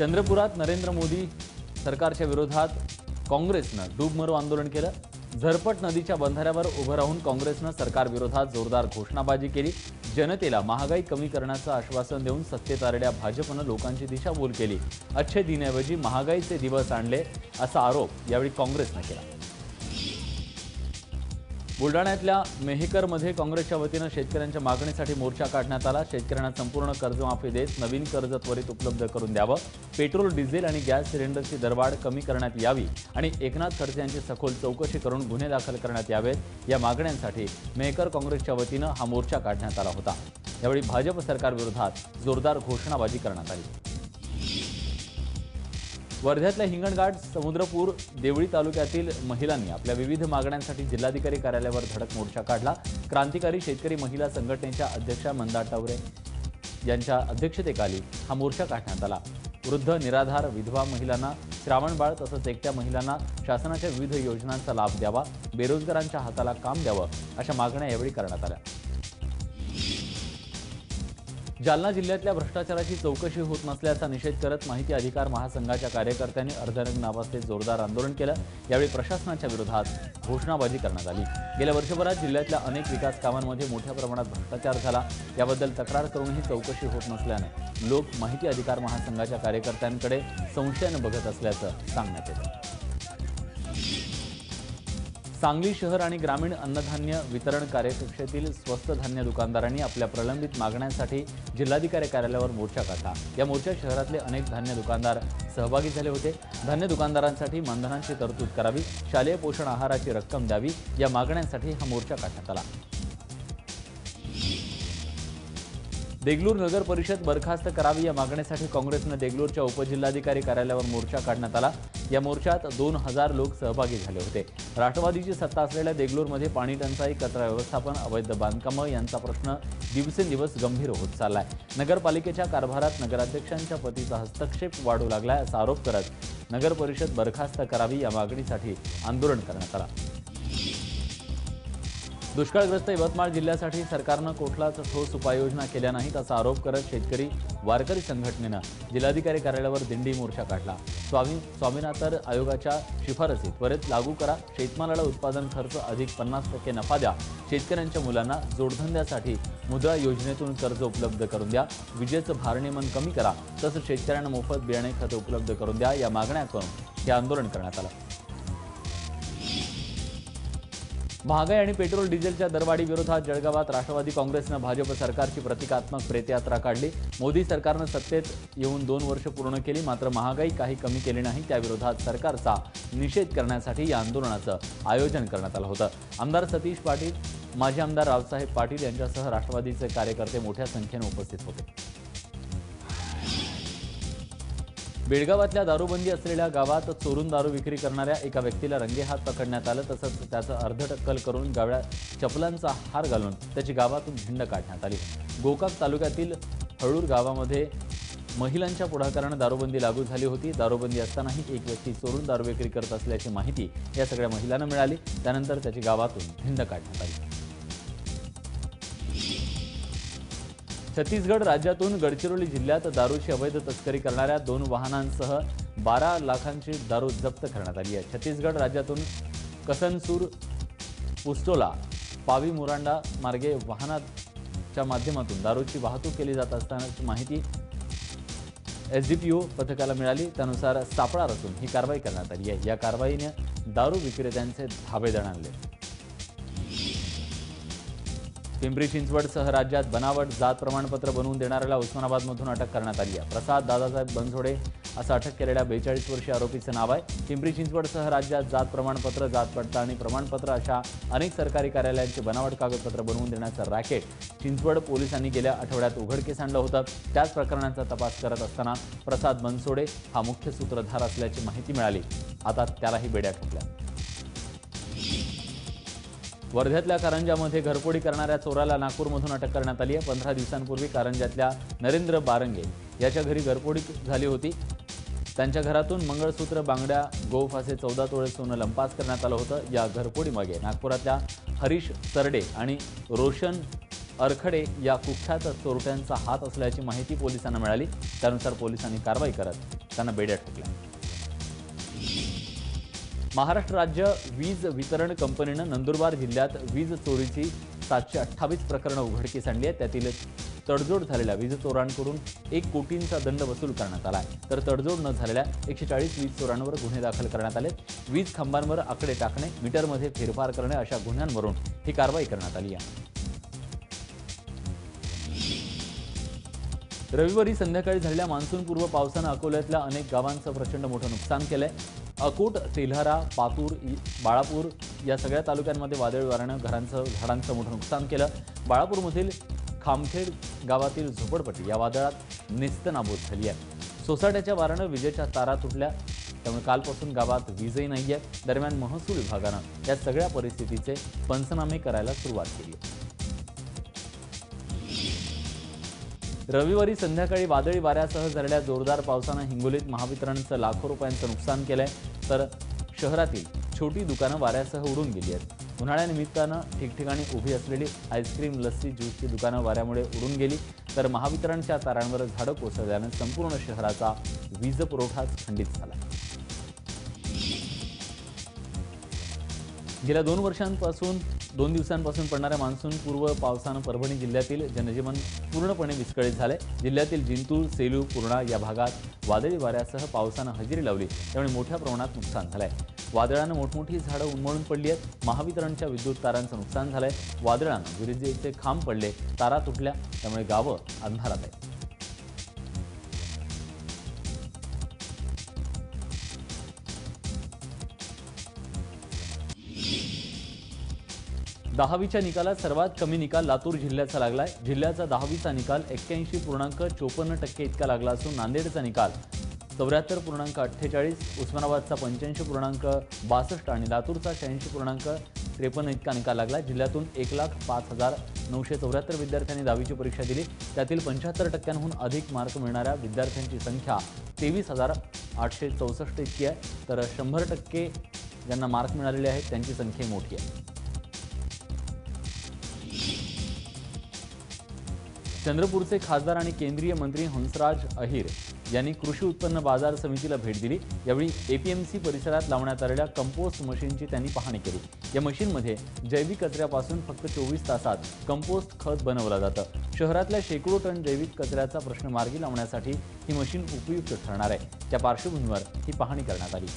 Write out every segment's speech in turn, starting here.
चंद्रपुरात नरेंद्र मोदी सरकारच्या विरोधात काँग्रेसनं डूब मरो आंदोलन केलं। झरपट नदीच्या बंधाऱ्यावर उभं राहून काँग्रेसनं सरकार विरोधात जोरदार घोषणाबाजी केली। जनतेला महागाई कमी करण्याचं आश्वासन देऊन सत्तेत आलेल्या भाजपनं लोकांची दिशाभूल केली। अच्छे दिनऐवजी महागाईचे दिवस आणले असा आरोप यावेळी काँग्रेसनं केला। बुलढाण्यातल्या मेहकरमध्ये काँग्रेसच्या वतीनं शेतकऱ्यांच्या मागणीसाठी मोर्चा काढण्यात आला। शेतकऱ्यांना संपूर्ण कर्जमाफी देत नवीन कर्ज त्वरित उपलब्ध करून द्यावं, पेट्रोल, डिझेल आणि गॅस सिलेंडरची दरवाढ कमी करण्यात यावी आणि एकनाथ खडसे यांची सखोल चौकशी करून गुन्हे दाखल करण्यात यावेत या मागण्यांसाठी मेहकर काँग्रेसच्या वतीनं हा मोर्चा काढण्यात आला होता। यावेळी भाजप सरकारविरोधात जोरदार घोषणाबाजी करण्यात आली। वर्ध्यातल्या हिंगणघाट, समुद्रपूर, देवळी तालुक्यातील महिलांनी आपल्या विविध मागण्यांसाठी जिल्हाधिकारी कार्यालयावर धडक मोर्चा काढला। क्रांतिकारी शेतकरी महिला संघटनेच्या अध्यक्षा मंदा टावरे यांच्या अध्यक्षतेखाली हा मोर्चा काढण्यात आला। वृद्ध, निराधार, विधवा महिलांना, श्रावणबाळ तसंच एकट्या महिलांना शासनाच्या विविध योजनांचा लाभ द्यावा, बेरोजगारांच्या हाताला काम द्यावं अशा मागण्या यावेळी करण्यात आल्या। जालना जिल्ह्यातल्या भ्रष्टाचाराची चौकशी होत नसल्याचा निषेध करत माहिती अधिकार महासंघाच्या कार्यकर्त्यांनी अर्धनग्न अवस्थेत जोरदार आंदोलन केलं। यावेळी प्रशासनाच्या विरोधात घोषणाबाजी करण्यात आली। गेल्या वर्षभरात जिल्ह्यातल्या अनेक विकास कामांमध्ये मोठ्या प्रमाणात भ्रष्टाचार झाला, याबद्दल तक्रार करूनही चौकशी होत नसल्यानं लोक माहिती अधिकार महासंघाच्या कार्यकर्त्यांकडे संशयानं बघत असल्याचं सांगण्यात येतं। सांगली शहर आणि ग्रामीण अन्नधान्य वितरण कार्यकक्षेतील स्वस्त धान्य दुकानदारांनी आपल्या प्रलंबित मागण्यांसाठी जिल्हाधिकारी कार्यालयावर मोर्चा काढला। या मोर्चात शहरातले अनेक धान्य दुकानदार सहभागी झाले होते। धान्य दुकानदारांसाठी मानधनाची तरतूद करावी, शालेय पोषण आहाराची रक्कम द्यावी या मागण्यांसाठी हा मोर्चा काढण्यात आला। देगलूर नगर परिषद बरखास्त करावी या मागणीसाठी काँग्रेसनं देगलूरच्या उपजिल्हाधिकारी कार्यालयावर मोर्चा काढण्यात आला। या मोर्चात 2000 लोक सहभागी झाले होते। राष्ट्रवादीची सत्ता असलेल्या देगलूरमध्ये पाणी टंचाई, कचरा व्यवस्थापन, अवैध बांधकामं यांचा प्रश्न दिवसेंदिवस गंभीर होत चाललाय। नगरपालिकेच्या कारभारात नगराध्यक्षांच्या पतीचा हस्तक्षेप वाढू लागलाय असा आरोप करत नगर परिषद बरखास्त करावी या मागणीसाठी आंदोलन करण्यात आलं। दुष्काळग्रस्त यवतमाळ जिल्ह्यासाठी सरकारनं कुठलाच ठोस उपाययोजना केल्या नाहीत असा आरोप करत शेतकरी वारकरी संघटनेनं जिल्हाधिकारी कार्यालयावर दिंडी मोर्चा काढला। स्वामीनाथन आयोगाच्या शिफारसी त्वरित लागू करा, शेतमालाला उत्पादन खर्च अधिक 50% नफा द्या, शेतकऱ्यांच्या मुलांना जोडधंद्यासाठी मुद्रा योजनेतून कर्ज उपलब्ध करून द्या, विजेचं भारनियमन कमी करा, तसंच शेतकऱ्यांना मोफत बियाणे खतं उपलब्ध करून द्या या मागण्या करून हे आंदोलन करण्यात आलं। महागाई आणि पेट्रोल डिझेलच्या दरवाढी विरोधात जळगावात राष्ट्रवादी काँग्रेसनं भाजप सरकारची प्रतिकात्मक प्रेतयात्रा काढली। मोदी सरकारनं सत्तेत येऊन 2 वर्ष पूर्ण केली, मात्र महागाई काही कमी केली नाही। त्याविरोधात सरकारचा निषेध करण्यासाठी या आंदोलनाचं आयोजन करण्यात आलं होतं। आमदार सतीश पाटील, माजी आमदार रावसाहेब पाटील यांच्यासह राष्ट्रवादीचे कार्यकर्ते मोठ्या संख्येने उपस्थित होते। बेळगावातल्या दारूबंदी असलेल्या गावात चोरून दारू विक्री करणाऱ्या एका व्यक्तीला रंगेहात पकडण्यात आलं, तसंच त्याचं अर्धटक्कल करून गावड्या चपलांचा हार घालून त्याची गावातून झिंड काढण्यात आली। गोकाक तालुक्यातील हळूर गावामध्ये महिलांच्या पुढाकारानं दारूबंदी लागू झाली होती। दारूबंदी असतानाही एक व्यक्ती चोरून दारू विक्री करत असल्याची माहिती या सगळ्या महिलांना मिळाली। त्यानंतर त्याची गावातून झिंड काढण्यात आली। छत्तीसगड राज्यातून गडचिरोली जिल्ह्यात दारूची अवैध तस्करी करणाऱ्या 2 वाहनांसह 12 लाखांची दारू जप्त करण्यात आली आहे। छत्तीसगड राज्यातून कसनसूर पुस्टोला पावी मुरांडा मार्गे वाहनाच्या माध्यमातून दारूची वाहतूक केली जात असतानाची माहिती एसडीपीओ पथकाला मिळाली। त्यानुसार सापळा रचून ही कारवाई करण्यात आली आहे। या कारवाईने दारू विक्रेत्यांचे धाबे दणाणले। पिंपरी चिंचवडसह राज्यात बनावट जात प्रमाणपत्र बनवून देणाऱ्याला उस्मानाबादमधून अटक करण्यात आली आहे। प्रसाद दादासाहेब बनसोडे असं अटक केलेल्या 42 वर्षीय आरोपीचं नाव आहे। पिंपरी चिंचवडसह राज्यात जात प्रमाणपत्र, जात पडताळणी प्रमाणपत्र अशा अनेक सरकारी कार्यालयांचे बनावट कागदपत्र बनवून देण्याचं रॅकेट चिंचवड पोलिसांनी गेल्या आठवड्यात उघडकीस आणलं होतं। त्याच प्रकरणाचा तपास करत असताना प्रसाद बनसोडे हा मुख्य सूत्रधार असल्याची माहिती मिळाली। आता त्यालाही बेड्या ठोकल्या। वर्ध्यातल्या कारंजामध्ये घरफोडी करणाऱ्या चोराला नागपूरमधून अटक करण्यात आली आहे। 15 दिवसांपूर्वी कारंजातल्या नरेंद्र बारंगे याच्या घरी घरफोडी झाली होती। त्यांच्या घरातून मंगळसूत्र, बांगड्या, गोवफासे, 14 तोळे सोनं लंपास करण्यात आलं होतं। या घरफोडीमागे नागपुरातल्या हरीश सरडे आणि रोशन अरखडे या कुख्यात चोरट्यांचा हात असल्याची माहिती पोलिसांना मिळाली। त्यानुसार पोलिसांनी कारवाई करत त्यांना बेड्या ठोकल्या। महाराष्ट्र राज्य वीज वितरण कंपनीनं नंदुरबार जिल्ह्यात वीज चोरीची 728 प्रकरणं उघडकीस आणली आहेत। त्यातील तडजोड झालेल्या वीज चोरांकडून 1 कोटींचा दंड वसूल करण्यात आला आहे, तर तडजोड न झालेल्या 140 वीज चोरांवर गुन्हे दाखल करण्यात आले। वीज खांबांवर आकडे टाकणे, मीटरमध्ये फेरफार करणे अशा गुन्ह्यांवरून ही कारवाई करण्यात आली आहे। रविवारी संध्याकाळी झालेल्या मान्सूनपूर्व पावसानं अकोल्यातल्या अनेक गावांचं प्रचंड मोठं नुकसान केलंय। अकोट, तेल्हारा, पातूर, बाळापूर या सगळ्या तालुक्यांमध्ये वादळी वाऱ्यानं घरांचं, झाडांचं मोठं नुकसान केलं। बाळापूरमधील खामखेड गावातील झोपडपट्टी या वादळात नेस्तनाबूत झाली आहे। सोसाट्याच्या वाऱ्यानं विजेच्या तारा तुटल्या, त्यामुळे कालपासून गावात वीजही नाहीये। दरम्यान महसूल विभागानं या सगळ्या परिस्थितीचे पंचनामे करायला सुरुवात केली आहे। रविवारी संध्याकाळी वादळी वाऱ्यासह झालेल्या जोरदार पावसानं हिंगोलीत महावितरणचं लाखो रुपयांचं नुकसान केलंय, तर शहरातील छोटी दुकानं वाऱ्यासह उडून गेली आहेत। उन्हाळ्यानिमित्तानं ठिकठिकाणी उभी असलेली आईस्क्रीम, लस्सी, ज्यूसची दुकानं वाऱ्यामुळे उडून गेली, तर महावितरणच्या तारांवर झाडं कोसळल्यानं संपूर्ण शहराचा वीज पुरवठाच खंडित झाला। गेल्या 2 दिवसांपासून पडणाऱ्या मान्सूनपूर्व पावसानं परभणी जिल्ह्यातील जनजीवन पूर्णपणे विस्कळीत झाले। जिल्ह्यातील जिंतूर, सेलू, पूर्णा या भागात वादळी वाऱ्यासह पावसानं हजेरी लावली, त्यामुळे मोठ्या प्रमाणात नुकसान झालंय। वादळानं मोठमोठी झाडं उन्मळून पडली आहेत। महावितरणच्या विद्युत तारांचं नुकसान झालंय। वादळानं विजेचे खांब पडले, तारा तुटल्या, त्यामुळे गावं अंधारात आहेत। 10वीच्या निकालात सर्वात कमी निकाल लातूर जिल्ह्याचा लागलाय। जिल्ह्याचा 10वीचा निकाल 81.54% इतका लागला असून नांदेडचा निकाल 74.48, उस्मानाबादचा 85.62 आणि लातूरचा 86.53 इतका निकाल लागला। जिल्ह्यातून 1,05,974 विद्यार्थ्यांनी 10वीची परीक्षा दिली। त्यातील 75%हून अधिक मार्क मिळणाऱ्या विद्यार्थ्यांची संख्या 23,864 इतकी आहे, तर 100% ज्यांना मार्क मिळालेले आहेत त्यांची संख्या मोठी आहे। चंद्रपूरचे खासदार आणि केंद्रीय मंत्री हंसराज अहिर यांनी कृषी उत्पन्न बाजार समितीला भेट दिली। यावेळी एपीएमसी परिसरात लावण्यात आलेल्या कंपोस्ट मशीनची त्यांनी पाहणी केली। या मशीनमध्ये जैविक कचऱ्यापासून फक्त 24 तासात कंपोस्ट खत बनवलं जातं। शहरातल्या शेकडो टन जैविक कचऱ्याचा प्रश्न मार्गी लावण्यासाठी ही मशीन उपयुक्त ठरणार आहे। त्या पार्श्वभूमीवर ही पाहणी करण्यात आली।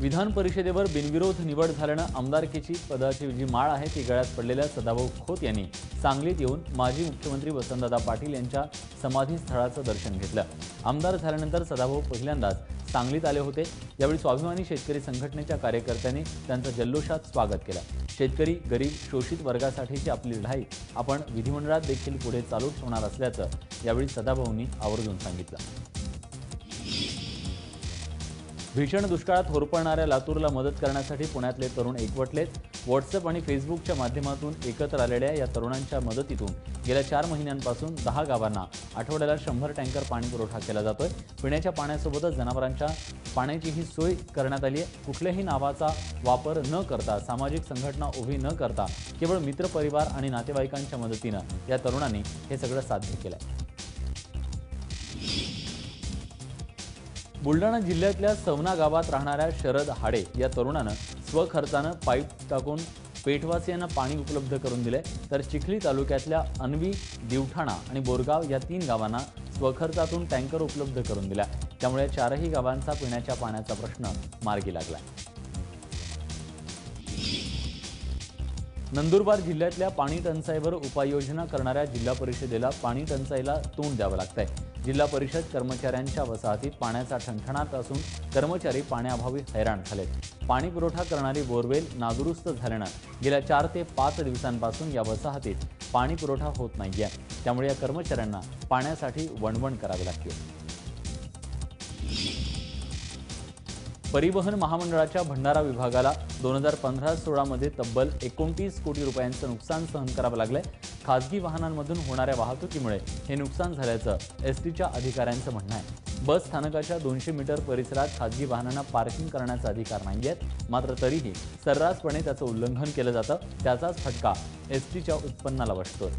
विधान परिषदेवर बिनविरोध निवड झाल्यानं आमदारकीची पदाची जी माळ आहे ती गळ्यात पडलेल्या सदाभाऊ खोत यांनी सांगलीत येऊन माजी मुख्यमंत्री वसंतदादा पाटील यांच्या समाधीस्थळाचं दर्शन घेतलं। आमदार झाल्यानंतर सदाभाऊ पहिल्यांदाच सांगलीत आले होते। यावेळी स्वाभिमानी शेतकरी संघटनेच्या कार्यकर्त्यांनी त्यांचं जल्लोषात स्वागत केलं। शेतकरी, गरीब, शोषित वर्गासाठीची आपली लढाई आपण विधिमंडळात देखील पुढे चालू ठेवणार असल्याचं यावेळी सदाभाऊंनी आवर्जून सांगितलं। भीषण दुष्काळात होरपळणाऱ्या लातूरला मदत करण्यासाठी पुण्यातले तरुण एकवटलेत। व्हॉट्सअप आणि फेसबुकच्या माध्यमातून एकत्र आलेल्या या तरुणांच्या मदतीतून गेल्या 4 महिन्यांपासून 10 गावांना आठवड्याला 100 टँकर पाणी पुरवठा केला जातोय। पिण्याच्या पाण्यासोबतच जनावरांच्या पाण्याचीही सोय करण्यात आली आहे। कुठल्याही नावाचा वापर न करता, सामाजिक संघटना उभी न करता केवळ मित्रपरिवार आणि नातेवाईकांच्या मदतीनं या तरुणांनी हे सगळं साध्य केलंय। बुलढाणा जिल्ह्यातल्या सवना गावात राहणाऱ्या शरद हाडे या तरुणानं स्वखर्चानं पाईप टाकून पेठवासियांना पाणी उपलब्ध करून दिले, तर चिखली तालुक्यातल्या अनवी, दिवठाणा आणि बोरगाव या 3 गावांना स्वखर्चातून टँकर उपलब्ध करून दिला। त्यामुळे 4ही गावांचा पिण्याच्या पाण्याचा प्रश्न मार्गी लागला। नंदुरबार जिल्ह्यातल्या पाणी टंचाईवर उपाययोजना करणाऱ्या जिल्हा परिषदेला पाणी टंचाईला तोंड द्यावं लागतंय। जिल्हा परिषद कर्मचाऱ्यांच्या वसाहतीत पाण्याचा ठणठणाट असून कर्मचारी पाण्याअभावी हैराण झालेत। पाणी पुरवठा करणारी बोरवेल नादुरुस्त झाल्यानं गेल्या 4 ते 5 दिवसांपासून या वसाहतीत पाणी पुरवठा होत नाहीये। त्यामुळे या कर्मचाऱ्यांना पाण्यासाठी वणवण करावी लागते। परिवहन महामंडळाच्या भंडारा विभागाला 2015-16 मध्ये तब्बल 29 कोटी रुपयांचं नुकसान सहन करावं लागलंय। खासगी वाहनांमधून होणाऱ्या वाहतुकीमुळे हे नुकसान झाल्याचं एसटीच्या अधिकाऱ्यांचं म्हणणं आहे। बस स्थानकाच्या 200 मीटर परिसरात खासगी वाहनांना पार्किंग करण्याचा अधिकार नाही आहे, मात्र तरीही सर्रासपणे त्याचं उल्लंघन केलं जातं. त्याचाच फटका एसटीच्या उत्पन्नाला बसतोय.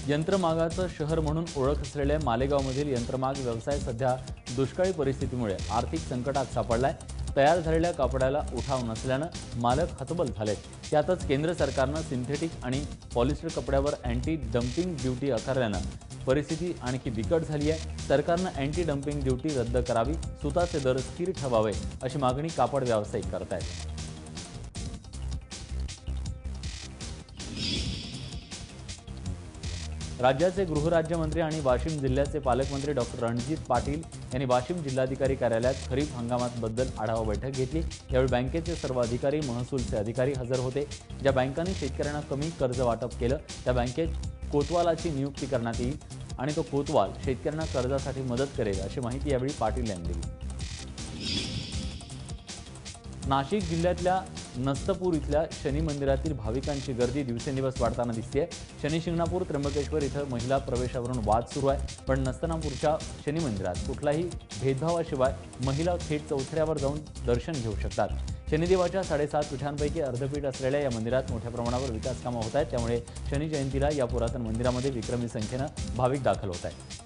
यंत्रमागाचं शहर म्हणून ओळख असलेल्या मालेगावमधील यंत्रमाग व्यवसाय सध्या दुष्काळी परिस्थितीमुळे आर्थिक संकटात सापडलाय. तयार झालेल्या कापडाला उठाव नसल्यानं मालक हतबल झालेत. त्यातच केंद्र सरकारनं सिंथेटिक आणि पॉलिस्टर कपड्यावर अँटी डम्पिंग ड्युटी आकारल्यानं परिस्थिती आणखी बिकट झाली आहे. सरकारनं अँटी डम्पिंग ड्युटी रद्द करावी, सुताचे दर स्थिर ठेवावे अशी मागणी कापड व्यावसायिक करत आहेत. राज्याचे गृहराज्यमंत्री आणि वाशिम जिल्ह्याचे पालकमंत्री डॉक्टर रणजित पाटील यांनी वाशिम जिल्हाधिकारी कार्यालयात खरीप हंगामाबद्दल आढावा बैठक घेतली. यावेळी बँकेचे सर्व अधिकारी, महसूलचे अधिकारी हजर होते. ज्या बँकांनी शेतकऱ्यांना कमी कर्ज वाटप केलं त्या बँकेत कोतवालाची नियुक्ती करण्यात येईल आणि तो कोतवाल शेतकऱ्यांना कर्जासाठी मदत करेल अशी माहिती यावेळी पाटील यांनी दिली. नाशिक जिल्ह्यातल्या नस्तपूर इथल्या शनी मंदिरातील भाविकांची गर्दी दिवसेंदिवस वाढताना दिसते. शनी शिंगणापूर त्र्यंबकेश्वर इथं महिला प्रवेशावरून वाद सुरू आहे, पण नस्तनापूरच्या शनी मंदिरात कुठलाही भेदभावाशिवाय महिला थेट चौथऱ्यावर जाऊन दर्शन घेऊ शकतात. शनिदेवाच्या 7.5 पीठांपैकी अर्धपीठ असलेल्या या मंदिरात मोठ्या प्रमाणावर विकास कामं होत आहेत. त्यामुळे शनी जयंतीला या पुरातन मंदिरामध्ये विक्रमी संख्येनं भाविक दाखल होत आहेत.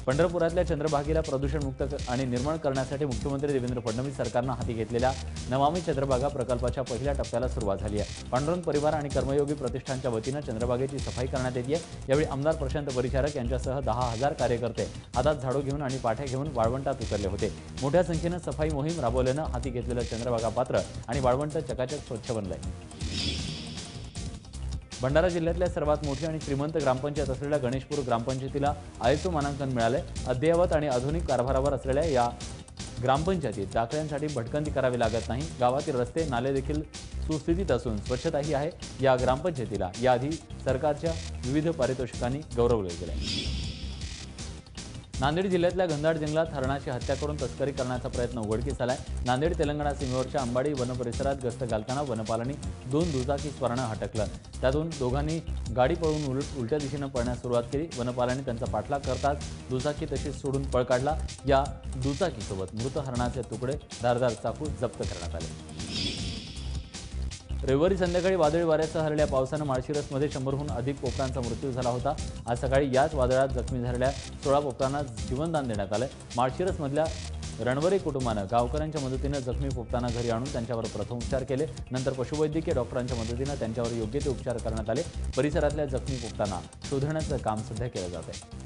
पंढरपुरातल्या चंद्रभागेला प्रदूषणमुक्त आणि निर्मळ करण्यासाठी मुख्यमंत्री देवेंद्र फडणवीस सरकारनं हाती घेतलेल्या नमामि चंद्रभागा प्रकल्पाच्या पहिल्या टप्प्याला सुरुवात झाली आहे. पांडुरंग परिवार आणि कर्मयोगी प्रतिष्ठानच्या वतीनं चंद्रभागेची सफाई करण्यात येते. यावेळी आमदार प्रशांत परिचारक यांच्यासह 10,000 कार्यकर्ते हातात झाडू घेऊन आणि पाठ्या घेऊन वाळवंटात उतरले होते. मोठ्या संख्येनं सफाई मोहीम राबवल्यानं हाती घेतलेलं चंद्रभागा पात्र आणि वाळवंट चकाचक स्वच्छ बनलंय. भंडारा जिल्ह्यातल्या सर्वात मोठी आणि श्रीमंत ग्रामपंचायत असलेल्या गणेशपूर ग्रामपंचायतीला आयएसओ मानांकन मिळाले. अद्ययावत आणि आधुनिक कारभारावर असलेल्या या ग्रामपंचायतीत दाखल्यांसाठी भटकंती करावी लागत नाही. गावातील रस्ते, नाले देखील सुस्थितीत असून स्वच्छताही आहे. या ग्रामपंचायतीला याआधी सरकारच्या विविध पारितोषिकांनी गौरवले गेले. नांदेड जिल्ह्यातल्या घनदाट जंगलात हरणाची हत्या करून तस्करी करण्याचा प्रयत्न उघडकीस आलाय. नांदेड तेलंगणा सीमेवरच्या अंबाडी वन परिसरात गस्त घालताना वनपालांनी 2 दुचाकी स्वारांना हटकलं. त्यातून दोघांनी गाडी पळवून उलट्या दिशेनं पळण्यास सुरुवात केली. वनपालांनी त्यांचा पाठलाग करताच दुचाकी तशीच सोडून पळ काढला. या दुचाकीसोबत मृत हरणाचे तुकडे, धारदार चाकू जप्त करण्यात आले. रविवारी संध्याकाळी वादळी वाऱ्यासह आलेल्या पावसानं माळशिरसमध्ये 100हून अधिक पोपटांचा मृत्यू झाला होता. आज सकाळी याच वादळात जखमी झालेल्या 16 पोपटांना जीवनदान देण्यात आलं. माळशिरसमधल्या रणवरे कुटुंबानं गावकऱ्यांच्या मदतीनं जखमी पोपटांना घरी आणून त्यांच्यावर प्रथमोपचार केले. नंतर पशुवैद्यकीय डॉक्टरांच्या मदतीनं त्यांच्यावर योग्य ते उपचार करण्यात आले. परिसरातल्या जखमी पोपटांना शोधण्याचं काम सध्या केलं जात आहे.